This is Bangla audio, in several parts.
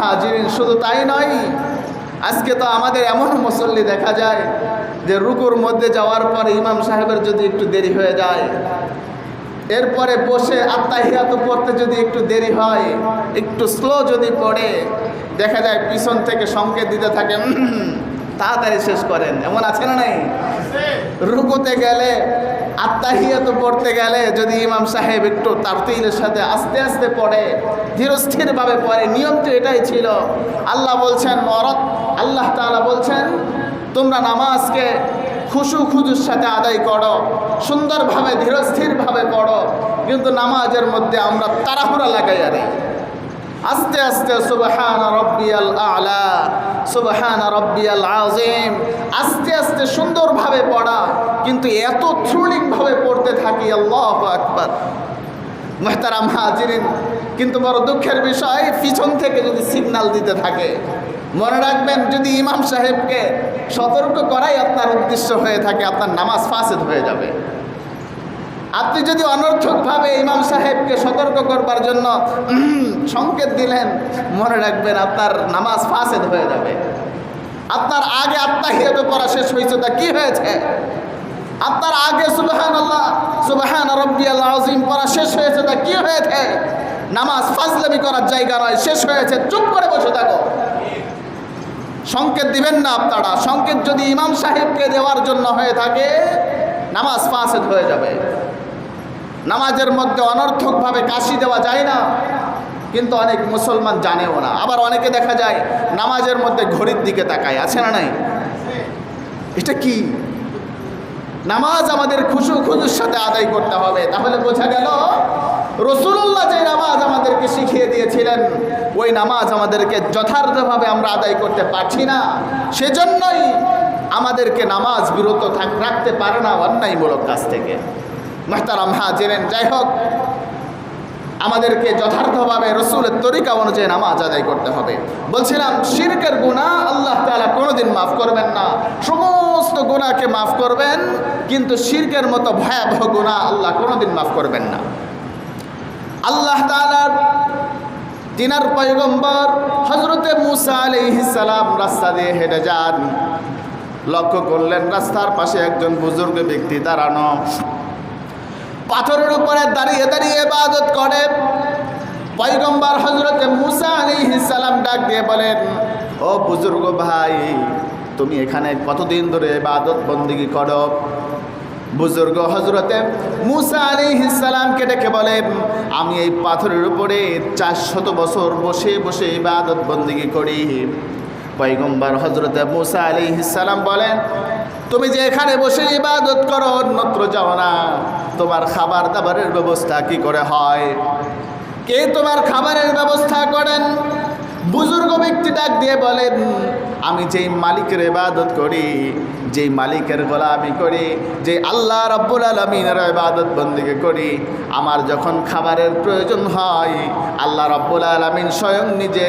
মুহাজিরিন, শুধু তাই নয়, আজকে তো আমাদের এমন মুসল্লি দেখা যায় যে রুকুর মধ্যে যাওয়ার পরে ইমাম সাহেবের যদি একটু দেরি হয়ে যায়, এরপরে বসে আত্তাহিয়াত পড়তে যদি একটু দেরি হয়, একটু স্লো যদি পড়ে, দেখা যায় পিছন থেকে সংকেত দিতে থাকে তাড়াতাড়ি শেষ করেন। এমন আছে না নাই? রুকুতে গেলে, আত্তাহিয়াত পড়তে গেলে যদি ইমাম সাহেব একটু তারতিলের সাথে আস্তে আস্তে পড়ে, ধীরস্থিরভাবে পড়ে, নিয়ম তো এটাই ছিল। আল্লাহ বলছেন আল্লাহ তাআলা বলছেন তোমরা নামাজকে খুশু খুজুর সাথে আদায় করো, সুন্দরভাবে ধীরস্থিরভাবে পড়ো। কিন্তু নামাজের মধ্যে আমরা তাড়াহুড়া লাগাই আরে আস্তে আস্তে সুবহান রাব্বিয়াল আ'লা, সুবহান রাব্বিয়াল আযীম, আস্তে আস্তে সুন্দরভাবে পড়া, কিন্তু এত থ্রুলিংভাবে পড়তে থাকি আল্লাহু আকবার। মুহতারাম হাজিরিন, কিন্তু বড় দুঃখের বিষয়, পিছন থেকে যদি সিগন্যাল দিতে থাকে, মনে রাখবেন যদি ইমাম সাহেবকে সতর্ক করাই আপনার উদ্দেশ্য হয়ে থাকে, আপনার নামাজ ফাসেদ হয়ে যাবে। আপনি যদি অনর্থকভাবে ইমাম সাহেবকে সতর্ক করবার জন্য সংকেত দিলেন, মনে রাখবেন আপনার নামাজ ফাসেদ হয়ে যাবে। আপনার আগে আত্তাহিয়াত পড়া শেষ হয়েছে, তা কি হয়েছে? আপনার আগে সুবহানাল্লাহ, সুবহান রাব্বিয়াল আযীম পড়া শেষ হয়েছে, তা কি হয়েছে? নামাজ ফাজলামি করার জায়গা নয়, শেষ হয়েছে, চুপ করে বসে থাকো। সংকেত দিবেন না আপনারা। সংকেত যদি ইমাম সাহেবকে দেওয়ার জন্য হয়ে থাকে, নামাজ ফাসেদ হয়ে যাবে। নামাজের মধ্যে অনর্থকভাবে কাশি দেওয়া যায় না, কিন্তু অনেক মুসলমান জানেও না। আবার অনেকে দেখা যায় নামাজের মধ্যে ঘড়ির দিকে তাকায়, আছে না নাই? এটা কি? নামাজ আমাদের খুশু খুজুর সাথে আদায় করতে হবে। তাহলে বোঝা গেল রাসূলুল্লাহ যে নামাজ আমাদেরকে শিখিয়ে দিয়েছিলেন, ওই নামাজ আমাদেরকে যথার্থভাবে আমরা আদায় করতে পারছি না, সেজন্যই আমাদেরকে নামাজ বিরত রাখতে পারে না অন্যায়মূলক কাজ থেকে। মুহতারাম হাজিরিন, যাই হোক, আমাদেরকে যথার্থভাবে রসুলের তরিকা অনুযায়ী নামাজ আদায় করতে হবে। বলছিলাম শিরকের গুনাহ আল্লাহ তাআলা কোনোদিন মাফ করবেন না। সমস্ত গুনাহকে মাফ করবেন, কিন্তু শিরকের মতো ভয়াবহ গুনাহ আল্লাহ কোনোদিন মাফ করবেন না। আল্লাহ তাআলার তিনার পয়গম্বর হযরতে মূসা আলাইহিস সালাম রাস্তা দিয়ে হেঁটে যান। লক্ষ্য করলেন রাস্তার পাশে একজন বুজুর্গ ব্যক্তি দাঁড়ানো, পাথরের উপরে দাঁড়িয়ে দাঁড়িয়ে ইবাদত করে। পয়গম্বর হযরতে মূসা আলাইহিস সালাম ডাক দিয়ে বলেন, ও বুজুর্গ ভাই, তুমি এখানে কতদিন ধরে ইবাদত বন্দেগী করো? বুজুর্গ হযরতে মূসা আলাইহিস সালামকে ডেকে বলেন, আমি এই পাথরের উপরে 400 বছর বসে বসে ইবাদত বন্দেগী করি। পয়গম্বর হযরতে মূসা আলাইহিস সালাম বলেন, তুমি যে এখানে বসে ইবাদত করো, অন্যত্র যাও না। তোমার খাবার দাবারের ব্যবস্থা কি করে হয়? কে তোমার খাবারের ব্যবস্থা করেন? বুজুর্গ ব্যক্তি ডাক দিয়ে বলেন, আমি যেই মালিকের ইবাদত করি, যেই মালিকের গোলামি করি, যে আল্লাহ রাব্বুল আলামিনের ইবাদত বন্দেগী করি, আমার যখন খাবারের প্রয়োজন হয়, আল্লাহ রাব্বুল আলামিন স্বয়ং নিজে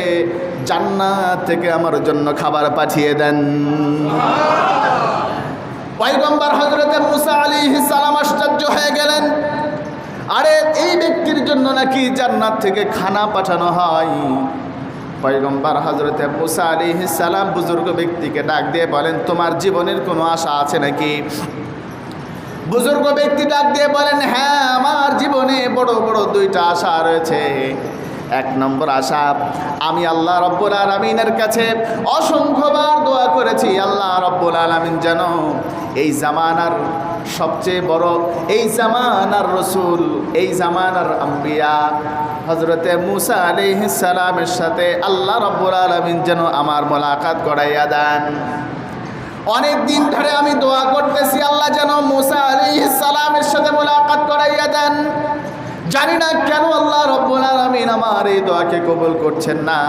জান্নাত থেকে আমার জন্য খাবার পাঠিয়ে দেন। পয়গম্বর হযরতে মূসা আলাইহিস সালাম আশ্চর্য হয়ে গেলেন, আরে এই ব্যক্তির জন্য নাকি জান্নাত থেকে খানা পাঠানো হয়? পয়গম্বর হযরতে মূসা আলাইহিস সালাম বুজুর্গ ব্যক্তিকে ডাক দিয়ে বলেন, তোমার জীবনের কোনো আশা আছে নাকি? বুজুর্গ ব্যক্তি ডাক দিয়ে বলেন, হ্যাঁ, আমার জীবনে বড় বড় 2টা আশা রয়েছে। 1 নম্বর আশা, আমি আল্লাহ রাব্বুল আলামিনের কাছে অসংখ্যবার দোয়া করেছি, আল্লাহ রাব্বুল আলামিন যেন এই জামানার সবচেয়ে বড়, এই জামানার রসুল, এই জামানার আম্বিয়া হযরতে মূসা আলাইহিস সালামের সাথে আল্লাহ রাব্বুল আলামিন যেন আমার মোলাকাত করাইয়া দেন। অনেক দিন ধরে আমি দোয়া করতেছি, আল্লাহ যেন মূসা আলাইহিস সালামের সাথে মোলাকাত করাইয়া দেন। জানি না কেন আল্লাহ রাব্বুল আলামিন আমার এই দোয়াকে কবুল করছেন না।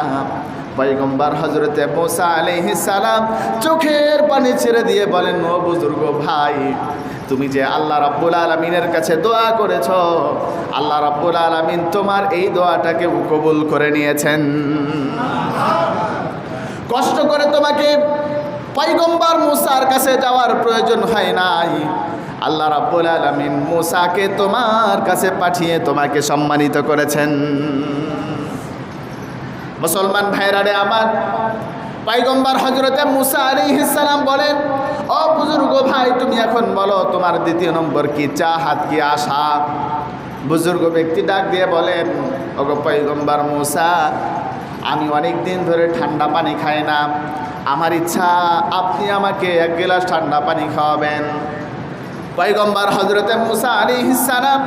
পয়গম্বর হযরতে মূসা আলাইহিস সালাম চোখের পানি ছেড়ে দিয়ে বলেন, ও বুজুর্গ ভাই, তুমি যে আল্লাহ রাব্বুল আলামিনের কাছে দোয়া করেছ, আল্লাহ রাব্বুল আলামিন তোমার এই দোয়াটাকে কবুল করে নিয়েছেন। কষ্ট করে তোমাকে পয়গম্বর মূসার কাছে যাওয়ার প্রয়োজন হয় নাই। আল্লাহ রাব্বুল আলামিন মূসাকে তোমার কাছে পাঠিয়ে তোমাকে সম্মানিত করেছেন। মুসলমান ভাইরা রে আমার, পয়গম্বর হযরতে মুসা আলাইহিস সালাম বলেন, ও বুজুর্গ ভাই, তুমি এখন বলো তোমার দ্বিতীয় নম্বর কি চাহাত, কি আশা? বুজুর্গ ব্যক্তি ডাক দিয়ে বলেন, ওগো পয়গম্বর মুসা, আমি অনেক দিন ধরে ঠান্ডা পানি খাই না, আমার ইচ্ছা আপনি আমাকে এক গ্লাস ঠান্ডা পানি খাওয়াবেন। পয়গম্বর হযরতে মুসা আলাইহিস সালাম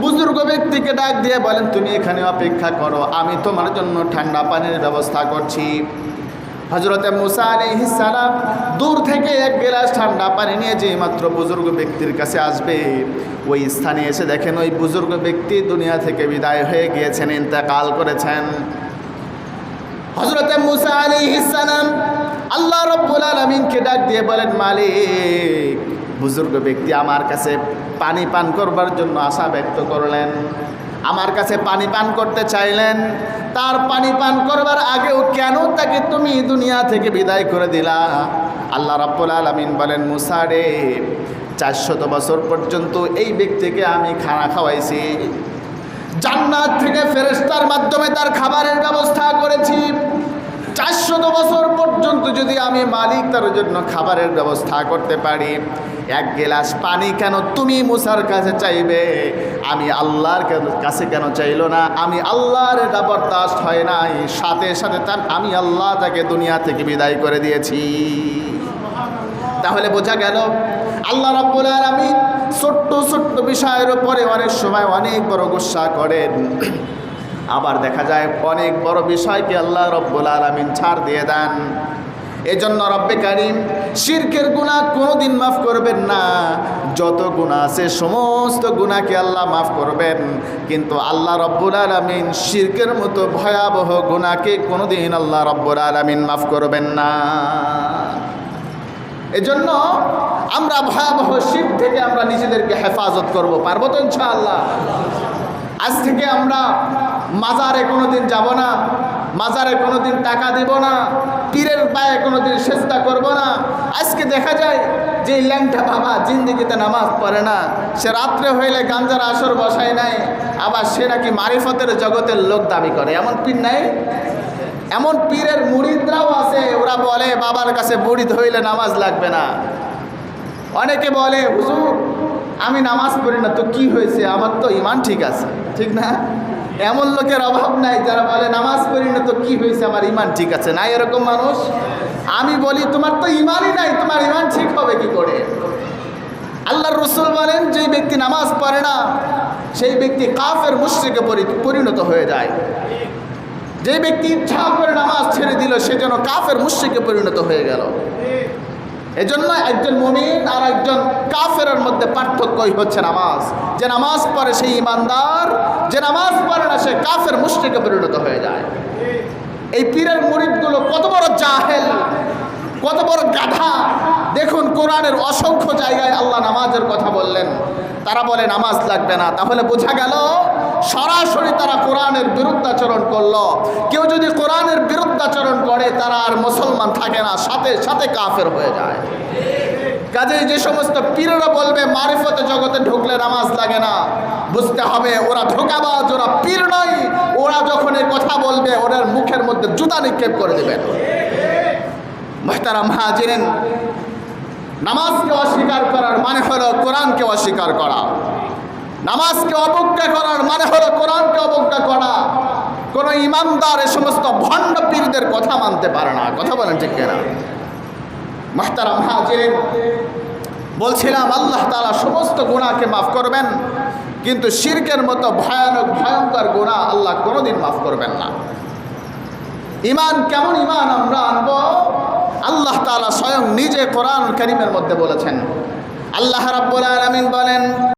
বুজুর্গ ব্যক্তিকে ডাক দিয়ে বলেন, তুমি এখানে অপেক্ষা করো, আমি তোমার জন্য ঠান্ডা পানির ব্যবস্থা করছি। হযরতে মুসা আলাইহিস সালাম দূর থেকে এক গ্লাস ঠান্ডা পানি নিয়ে যে মাত্র বুজুর্গ ব্যক্তির কাছে আসবে, ওই স্থানে এসে দেখেন ওই বুজুর্গ ব্যক্তি দুনিয়া থেকে বিদায় হয়ে গিয়েছেন, ইন্তেকাল করেছেন। হযরতে মুসা আলাইহিস সালাম আল্লাহ রাব্বুল আলামিনকে ডাক দিয়ে বলেন, মালিক, বুজুর্গ ব্যক্তি আমার কাছে পানি পান করবার জন্য আশা ব্যক্ত করলেন, আমার কাছে পানি পান করতে চাইলেন, তার পানি পান করবার আগেও কেন তাকে তুমি দুনিয়া থেকে বিদায় করে দিলা? আল্লাহ রাব্বুল আলামিন বলেন, মুসা রে, 400 বছর পর্যন্ত এই ব্যক্তিকে আমি খানা খাওয়াইছি, জান্নাত থেকে ফেরেশতার মাধ্যমে তার খাবারের ব্যবস্থা করেছি। 400 বছর পর্যন্ত যদি আমি মালিক তার জন্য খাবারের ব্যবস্থা করতে পারি, এক গ্লাস পানি কেন তুমি মুসার কাছে চাইবে? আমি আল্লাহর কাছে কেন চাইলো না? আমি আল্লাহর এটা বরদাস্ত হয় নাই, সাথে সাথে আমি আল্লাহ তাকে দুনিয়া থেকে বিদায় করে দিয়েছি। তাহলে বোঝা গেল আল্লাহ রাব্বুল আলামিন ছোট্ট ছোট্ট বিষয়ের উপরে অনেক সময় অনেক বড় গুসা করেন, আবার দেখা যায় অনেক বড় বিষয়কে আল্লাহ রাব্বুল আলামিন ছাড় দিয়ে দেন। এজন্য রব্বে কারীম শিরকের গুনাহ কোনোদিন মাফ করবেন না। যত গুনাহ আছে সমস্ত গুনাহকে আল্লাহ মাফ করবেন, কিন্তু আল্লাহ রাব্বুল আলামিন শিরকের মতো ভয়াবহ গুনাহকে কোনোদিন আল্লাহ রাব্বুল আলামিন মাফ করবেন না। এজন্য আমরা ভয়াবহ শিরক থেকে আমরা নিজেদেরকে হেফাজত করব, পারবো তো ইনশাআল্লাহ? আজ থেকে আমরা মাজারে কোনোদিন যাব না, মাজারে কোনোদিন টাকা দিব না, পীরের পায়ে কোনোদিন সেজদা করব না। আজকে দেখা যায় যে ল্যাংটা বাবা জিন্দিগিতে নামাজ পড়ে না, সে রাত্রে হইলে গাঞ্জার আসর বসায় নাই, আবার সে নাকি মারিফতের জগতের লোক দাবি করে। এমন পীর নাই? এমন পীরের মুরিদরাও আছে, ওরা বলে বাবার কাছে মুরিদ হইলে নামাজ লাগবে না। অনেকে বলে, হুজুর আমি নামাজ পড়ি না, তো কি হয়েছে, আমার তো ঈমান ঠিক আছে, ঠিক না? এমন লোকের অভাব নাই যারা বলে নামাজ পড়ি না তো কি হয়েছে, আমার ঈমান ঠিক আছে। না এরকম মানুষ? আমি বলি তোমার তো ঈমানই নাই, তোমার ঈমান ঠিক হবে কি করে? আল্লাহর রাসূল বলেন, যে ব্যক্তি নামাজ পড়ে না সেই ব্যক্তি কাফের মুশরিকে পরিণত হয়ে যায়। যে ব্যক্তি ইচ্ছা করে নামাজ ছেড়ে দিল সে যেন কাফের মুশরিকে পরিণত হয়ে গেল। এজন্য একজন মুমিন আর একজন কাফেরের মধ্যে পার্থক্যই হচ্ছে নামাজ। যে নামাজ পড়ে সে ইমানদার, যে নামাজ পড়ে না সে কাফের মুশরিকে পরিণত হয়ে যায়। এই পীরের মুরিদগুলো কত বড় জাহেল, কত বড় গাধা! দেখুন কোরআনের অসংখ্য জায়গায় আল্লাহ নামাজের কথা বললেন, তারা বলে নামাজ লাগবে না। তাহলে বোঝা গেল সরাসরি তারা কোরআনের বিরুদ্ধাচরণ করলো। কেউ যদি কোরআনের বিরুদ্ধাচরণ করে তারা আর মুসলমান থাকে না, সাথে সাথে কাফের হয়ে যায়। কাজেই যে সমস্ত পীররা বলবে মারিফতে জগতে ঢুকলে নামাজ লাগে না, বুঝতে হবে ওরা ধোঁকাবাজ, ওরা পীর নয়। ওরা যখন এই কথা বলবে ওদের মুখের মধ্যে জুতা নিক্ষেপ করে দেবেন। মুহতারাম হাজিরিন, নামাজকে অস্বীকার করার মানে হলো কোরআনকে অস্বীকার করা। নামাজকে অবজ্ঞা করার মানে হলো কোরআনকে অবজ্ঞা করা। কোন ইমানদার এ সমস্ত ভণ্ড পীরদের কথা মানতে পারে না। কথা বলেন ঠিক কিনা? মুহতারাম হাজিরিন, বলছিলাম আল্লাহ তাআলা সমস্ত গুনাহকে মাফ করবেন, কিন্তু শিরকের মতো ভয়ানক ভয়ঙ্কর গুনাহ আল্লাহ কোনোদিন মাফ করবেন না। ঈমান কেমন ঈমান আমরা আনব? আল্লাহ তাআলা স্বয়ং নিজে কোরআন কারীমের মধ্যে বলেছেন। আল্লাহ রাব্বুল আলামিন বলেন,